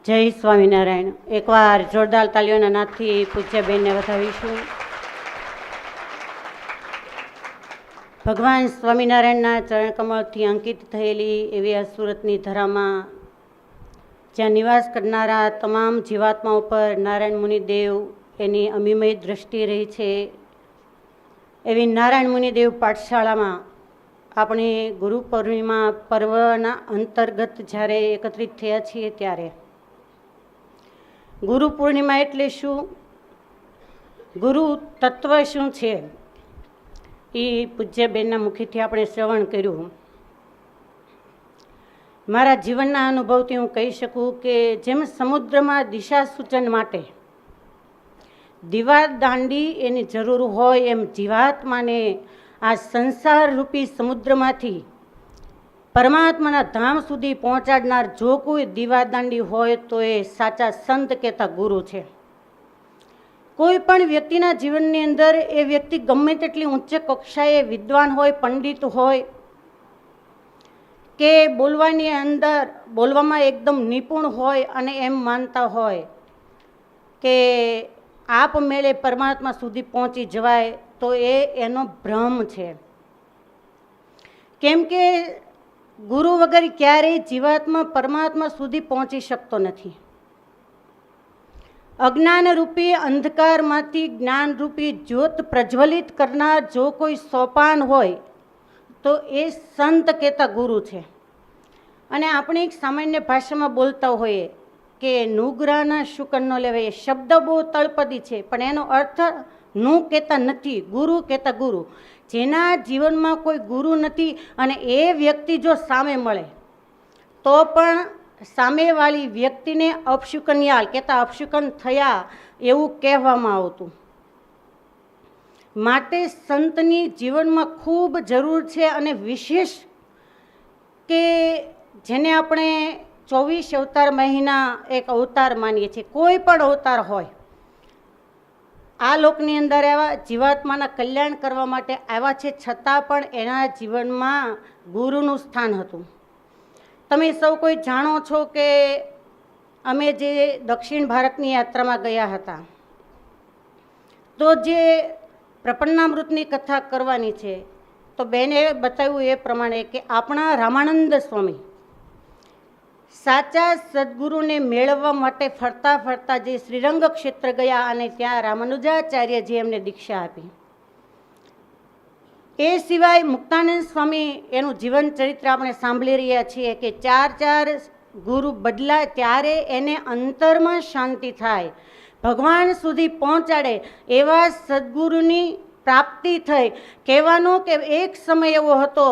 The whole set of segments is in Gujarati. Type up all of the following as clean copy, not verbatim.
જય સ્વામિનારાયણ. એકવાર જોરદાર તાલીઓના નાદથી પૂજ્યબેનને વધાવીશું. ભગવાન સ્વામિનારાયણના ચરણકમળથી અંકિત થયેલી એવી આ સુરતની ધરામાં જ્યાં નિવાસ કરનારા તમામ જીવાત્માઓ પર નારાયણ મુનિદેવ એની અમીમય દ્રષ્ટિ રહી છે, એવી નારાયણ મુનિદેવ પાઠશાળામાં આપણે ગુરુ પૂર્ણિમા પર્વના અંતર્ગત જ્યારે એકત્રિત થયા છીએ ત્યારે ગુરુ પૂર્ણિમા એટલે શું, ગુરુ તત્વ શું છે, એ પૂજ્યબેનના મુખેથી આપણે શ્રવણ કર્યું. મારા જીવનના અનુભવથી હું કહી શકું કે જેમ સમુદ્રમાં દિશા સૂચન માટે દીવાદાંડી એની જરૂર હોય, એમ જીવાત્માને આ સંસાર રૂપી સમુદ્રમાંથી પરમાત્માના ધામ સુધી પહોંચાડનાર જો કોઈ દીવાદાંડી હોય તો એ સાચા સંત કહેતા ગુરુ છે. કોઈ પણ વ્યક્તિના જીવનની અંદર એ વ્યક્તિ ગમે તેટલી ઉચ્ચ કક્ષાએ વિદ્વાન હોય, પંડિત હોય કે બોલવાની અંદર બોલવામાં એકદમ નિપુણ હોય અને એમ માનતા હોય કે આપમેળે પરમાત્મા સુધી પહોંચી જવાય, તો એ એનો ભ્રમ છે. કેમ કે ગુરુ વગર ક્યારેય જીવાત્મા પરમાત્મા સુધી પહોંચી શકતો નથી. અજ્ઞાનરૂપી અંધકારમાંથી જ્ઞાનરૂપી જ્યોત પ્રજ્વલિત કરનાર જો કોઈ સોપાન હોય તો એ સંત કહેતા ગુરુ છે. અને આપણે એક સામાન્ય ભાષામાં બોલતા હોઈએ કે નુગરાના શુકર ન લેવાય. એ શબ્દ બહુ તળપદી છે, પણ એનો અર્થ નું કહેતા નથી, ગુરુ કહેતા ગુરુ. જેના જીવનમાં કોઈ ગુરુ નથી અને એ વ્યક્તિ જો સામે મળે તો પણ સામેવાળી વ્યક્તિને અપશુકન્યાલ કહેતા, અપશુકન થયા એવું કહેવામાં આવતું. માટે સંતની જીવનમાં ખૂબ જરૂર છે. અને વિશેષ કે જેને આપણે 24 અવતાર મહિના એક અવતાર માનીએ છીએ, કોઈ પણ અવતાર હોય, આ લોકની અંદર એવા જીવાત્માના કલ્યાણ કરવા માટે આવ્યા છે, છતાં પણ એના જીવનમાં ગુરુનું સ્થાન હતું. તમે સૌ કોઈ જાણો છો કે અમે જે દક્ષિણ ભારતની યાત્રામાં ગયા હતા, તો જે પ્રપન્નામૃતની કથા કરવાની છે, તો બેને બતાવ્યું એ પ્રમાણે કે આપણા રામાનંદ સ્વામી સાચા સદગુરુને મેળવવા માટે ફરતા ફરતા જે શ્રીરંગ ક્ષેત્ર ગયા અને ત્યાં રામાનુજાચાર્યજી એમને દીક્ષા આપી. એ સિવાય મુક્તાનંદ સ્વામી એનું જીવન ચરિત્ર આપણે સાંભળી રહ્યા છીએ કે 4 ગુરુ બદલાય ત્યારે એને અંતરમાં શાંતિ થાય, ભગવાન સુધી પહોંચાડે એવા સદગુરુની પ્રાપ્તિ થઈ. કહેવાનું કે એક સમય એવો હતો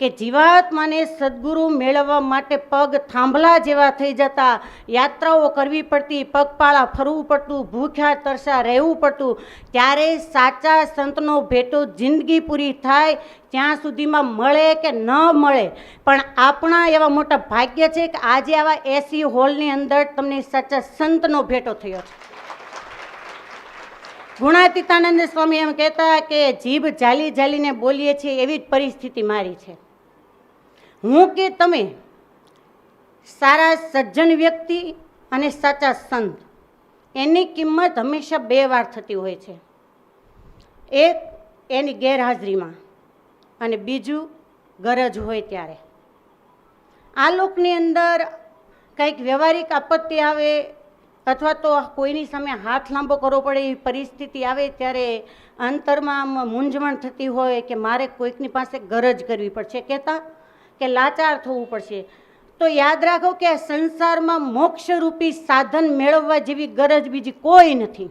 કે જીવાત્માને સદગુરુ મેળવવા માટે પગ થાંભલા જેવા થઈ જતા, યાત્રાઓ કરવી પડતી, પગપાળા ફરવું પડતું, ભૂખ્યા તરસા રહેવું પડતું. ત્યારે સાચા સંતનો ભેટો જિંદગી પૂરી થાય ત્યાં સુધીમાં મળે કે ન મળે, પણ આપણા એવા મોટા ભાગ્ય છે કે આજે આવા એસી હોલની અંદર તમને સાચા સંતનો ભેટો થયો છે. ગુણાતીતાનંદ સ્વામી એમ કહેતા કે જીભ ઝાલી ઝાલીને બોલીએ છીએ એવી જ પરિસ્થિતિ મારી છે. હું કે તમે સારા સજ્જન વ્યક્તિ અને સાચા સંત, એની કિંમત હંમેશા 2 વાર થતી હોય છે. એક એની ગેરહાજરીમાં અને બીજું ગરજ હોય ત્યારે. આ લોકની અંદર કંઈક વ્યવહારિક આપત્તિ આવે અથવા તો કોઈની સામે હાથ લાંબો કરવો પડે એવી પરિસ્થિતિ આવે ત્યારે અંતરમાં મૂંઝવણ થતી હોય કે મારે કોઈકની પાસે ગરજ કરવી પડશે, કહેતા કે લાચાર થવું પડશે. તો યાદ રાખો કે આ સંસારમાં મોક્ષરૂપી સાધન મેળવવા જેવી ગરજ બીજી કોઈ નથી.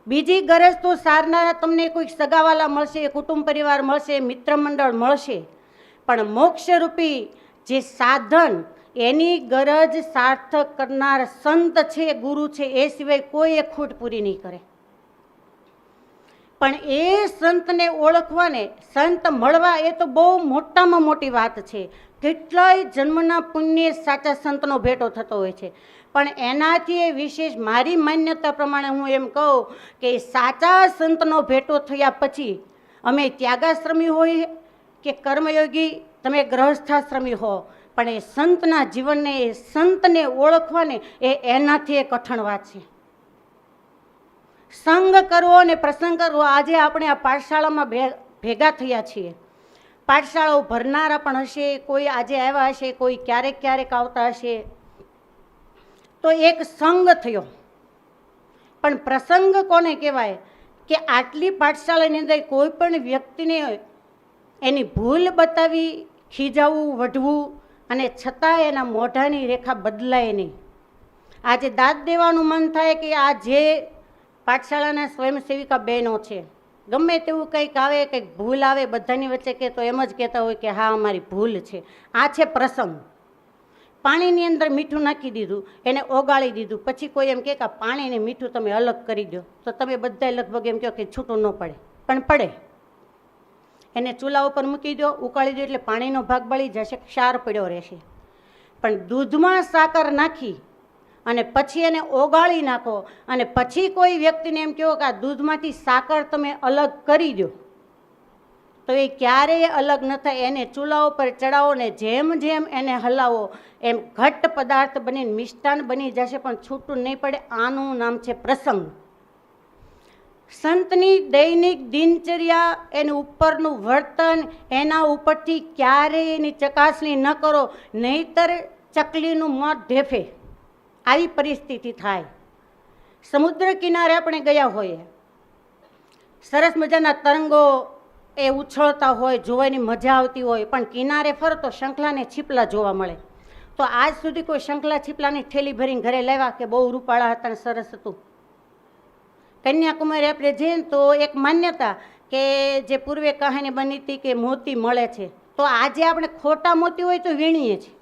બીજી ગરજ તો સારનારા તમને કોઈક સગાવાલા મળશે, કુટુંબ પરિવાર મળશે, મિત્ર મંડળ મળશે, પણ મોક્ષરૂપી જે સાધન એની ગરજ સાર્થક કરનાર સંત છે, ગુરુ છે, એ સિવાય કોઈ એક ખૂટ પૂરી નહીં કરે. પણ એ સંતને ઓળખવાને, સંત મળવા એ તો બહુ મોટામાં મોટી વાત છે. કેટલાય જન્મના પુણ્ય સાચા સંતનો ભેટો થતો હોય છે. પણ એનાથી એ વિશેષ મારી માન્યતા પ્રમાણે હું એમ કહું કે સાચા સંતનો ભેટો થયા પછી અમે ત્યાગાશ્રમી હોઈએ કે કર્મયોગી, તમે ગ્રહસ્થાશ્રમી હો, પણ એ સંતના જીવનને, એ સંતને ઓળખવાને એનાથી એ કઠણ વાત છે. સંગ કરવો અને પ્રસંગ કરવો. આજે આપણે આ પાઠશાળામાં ભેગા થયા છીએ. પાઠશાળાઓ ભરનારા પણ હશે, કોઈ આજે આવ્યા હશે, કોઈ ક્યારેક ક્યારેક આવતા હશે. તો એક સંગ થયો. પણ પ્રસંગ કોને કહેવાય કે આટલી પાઠશાળાની અંદર કોઈ પણ વ્યક્તિને એની ભૂલ બતાવી, ખીજાવવું, વઢવું અને છતાં એના મોઢાની રેખા બદલાય નહીં. આજે દાદ દેવાનું મન થાય કે આ જે પાઠશાળાના સ્વયંસેવિકા બહેનો છે, ગમે તેવું કંઈક આવે, કંઈક ભૂલ આવે, બધાની વચ્ચે કે તો એમ જ કહેતા હોય કે હા અમારી ભૂલ છે. આ છે પ્રસંગ. પાણીની અંદર મીઠું નાખી દીધું, એને ઓગાળી દીધું, પછી કોઈ એમ કહે કે પાણીને મીઠું તમે અલગ કરી દો, તો તમે બધા લગભગ એમ કહો કે છૂટું ન પડે, પણ પડે. એને ચૂલા ઉપર મૂકી દો, ઉકાળી દો એટલે પાણીનો ભાગ બળી જશે, ક્ષાર પડ્યો રહેશે. પણ દૂધમાં સાકર નાખી અને પછી એને ઓગાળી નાખો અને પછી કોઈ વ્યક્તિને એમ કહો કે આ દૂધમાંથી સાકર તમે અલગ કરી દો, તો એ ક્યારેય અલગ ન થાય. એને ચૂલા ઉપર ચડાવો ને જેમ જેમ એને હલાવો એમ ઘટ્ટ પદાર્થ બનીને મિષ્ટાન બની જશે, પણ છૂટું નહીં પડે. આનું નામ છે પ્રસંગ. સંતની દૈનિક દિનચર્યા, એનું ઉપરનું વર્તન, એના ઉપરથી ક્યારેય એની ચકાસણી ન કરો, નહીતર ચકલીનું મોત ઢેફે. આવી પરિસ્થિતિ થાય. સમુદ્ર કિનારે આપણે ગયા હોઈએ, સરસ મજાના તરંગો એ ઉછળતા હોય, જોવાની મજા આવતી હોય, પણ કિનારે ફરો તો શંખલાને છીપલા જોવા મળે. તો આજ સુધી કોઈ શંખલા છીપલાની થેલી ભરીને ઘરે લાવ્યા કે બહુ રૂપાળા હતા ને સરસ હતું? કન્યાકુમારી આપણે જઈએ ને તો એક માન્યતા કે જે પૂર્વે કહાની બની હતી કે મોતી મળે છે. તો આજે આપણે ખોટા મોતી હોય તો વીણીએ છીએ.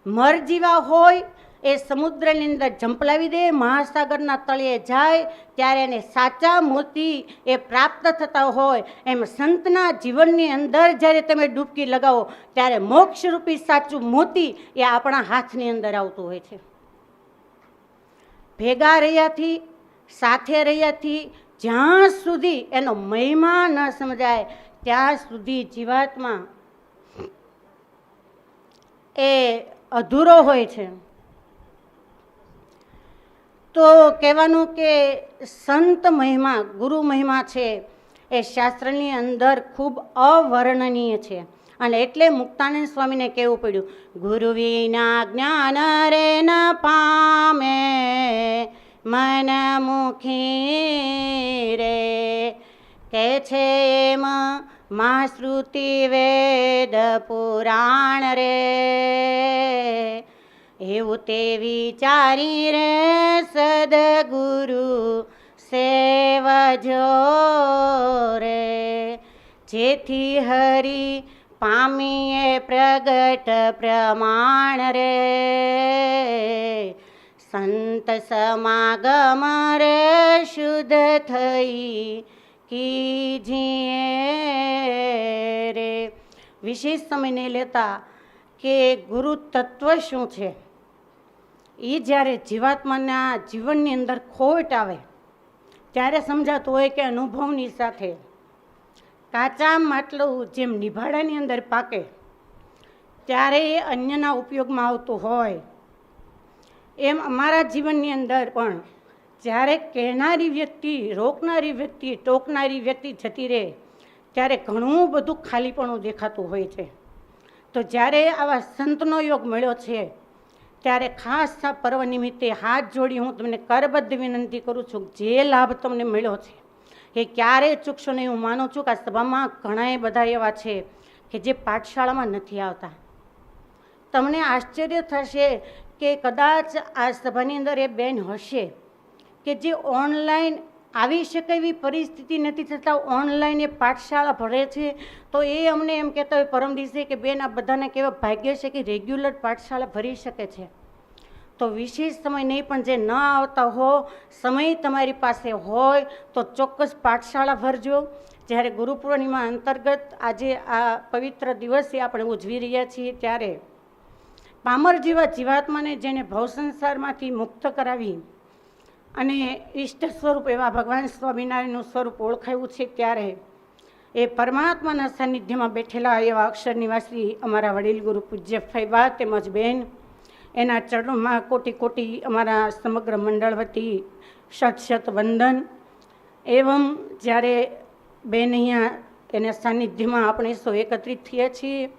મરજીવા હોય એ સમુદ્રની અંદર ઝંપલાવી દે, મહાસાગરના તળિયે જાય ત્યારે એને સાચા મોતી એ પ્રાપ્ત થતા હોય. એમ સંતના જીવનની અંદર જ્યારે તમે ડૂબકી લગાવો ત્યારે મોક્ષરૂપી સાચું મોતી એ આપણા હાથની અંદર આવતું હોય છે. ભેગા રહ્યાથી, સાથે રહ્યાથી જ્યાં સુધી એનો મહિમા ન સમજાય ત્યાં સુધી જીવાત્મા એ અધૂરો હોય છે. તો કહેવાનું કે સંત મહિમા, ગુરુ મહિમા છે એ શાસ્ત્રની અંદર ખૂબ અવર્ણનીય છે. અને એટલે મુક્તાનંદ સ્વામીને કહેવું પડ્યું, ગુરુ વિના જ્ઞાન રે ન પામે મન મુખી રે. કહે છે એમ મહાશ્રુતિ વેદ પુરાણ રે. એવું તે વિચારી રે સદગુરુ સેવજો રે. જેથી હરી પામીએ પ્રગટ પ્રમાણ રે. સંત સમાગમ રે શુદ્ધ થઈ કીજીએ રે. વિશેષ સમય નહીં લેતા કે ગુરુ તત્વ શું છે એ જ્યારે જીવાત્માના જીવનની અંદર ખોટ આવે ત્યારે સમજાતું હોય કે અનુભવની સાથે કાચા માટલું જેમ નિભાડાની અંદર પાકે ત્યારે એ અન્યના ઉપયોગમાં આવતું હોય, એમ અમારા જીવનની અંદર પણ જ્યારે કહેનારી વ્યક્તિ, રોકનારી વ્યક્તિ, ટોકનારી વ્યક્તિ જતી રહે ત્યારે ઘણું બધું ખાલીપણું દેખાતું હોય છે. તો જ્યારે આવા સંતનો યોગ મળ્યો છે ત્યારે ખાસ આ પર્વ નિમિત્તે હાથ જોડી હું તમને કરબદ્ધ વિનંતી કરું છું, જે લાભ તમને મળ્યો છે એ ક્યારેય ચૂકશો નહીં. હું માનું છું કે આ સભામાં ઘણા બધા એવા છે કે જે પાઠશાળામાં નથી આવતા. તમને આશ્ચર્ય થશે કે કદાચ આ સભાની અંદર એ બેન હશે કે જે ઓનલાઈન આવી શકે એવી પરિસ્થિતિ નથી થતા, ઓનલાઈન એ પાઠશાળા ભરે છે. તો એ અમને એમ કહેતા હોય પરમ દિવસે કે બેન આ બધાને કેવા ભાગ્ય છે કે રેગ્યુલર પાઠશાળા ભરી શકે છે. તો વિશેષ સમય નહીં, પણ જે ન આવતા હો, સમય તમારી પાસે હોય તો ચોક્કસ પાઠશાળા ભરજો. જ્યારે ગુરુ પૂર્ણિમા અંતર્ગત આજે આ પવિત્ર દિવસે આપણે ઉજવી રહ્યા છીએ ત્યારે પામર જેવા જીવાત્માને જેને ભવસંસારમાંથી મુક્ત કરાવી અને ઈષ્ટ સ્વરૂપ એવા ભગવાન સ્વામિનારાયણનું સ્વરૂપ ઓળખાયું છે ત્યારે એ પરમાત્માના સાનિધ્યમાં બેઠેલા એવા અક્ષર નિવાસી અમારા વડીલ ગુરુ પૂજ્ય ફૈબા તેમજ બેન, એના ચરણોમાં કોટી કોટી અમારા સમગ્ર મંડળ વતી શત શત વંદન. એવમ જ્યારે બેન અહીંયા એના સાનિધ્યમાં આપણે સૌ એકત્રિત થયા છીએ,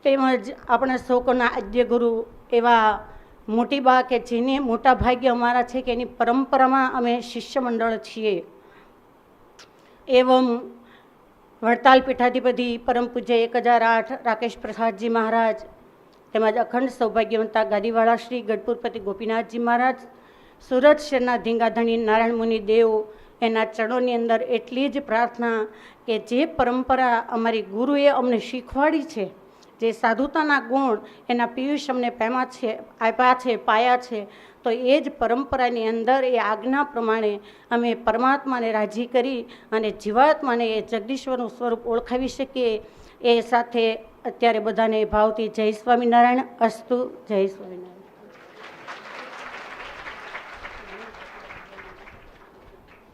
તેમજ આપણા સૌના આદ્ય ગુરુ એવા મોટી બા કે જેને મોટા ભાગ્ય અમારા છે કે એની પરંપરામાં અમે શિષ્ય મંડળ છીએ. એવમ વડતાલ પીઠાધિપતિ પરમ પૂજ્ય 1008 રાકેશ પ્રસાદજી મહારાજ, તેમજ અખંડ સૌભાગ્યવંતા ગાદીવાળા શ્રી ગઢપુરપતિ ગોપીનાથજી મહારાજ, સુરત શહેરના ધીંગાધણી નારાયણ મુનિ દેવ, એના ચરણોની અંદર એટલી જ પ્રાર્થના કે જે પરંપરા અમારી ગુરુએ અમને શીખવાડી છે, જે સાધુતાના ગુણ એના પિયુષ અમને આપ્યા છે, પાયા છે, તો એ જ પરંપરાની અંદર એ આજ્ઞા પ્રમાણે અમે પરમાત્માને રાજી કરી અને જીવાત્માને એ જગદીશ્વરનું સ્વરૂપ ઓળખાવી શકીએ. એ સાથે અત્યારે બધાને ભાવથી જય સ્વામિનારાયણ અસ્તુ. જય સ્વામિનારાયણ.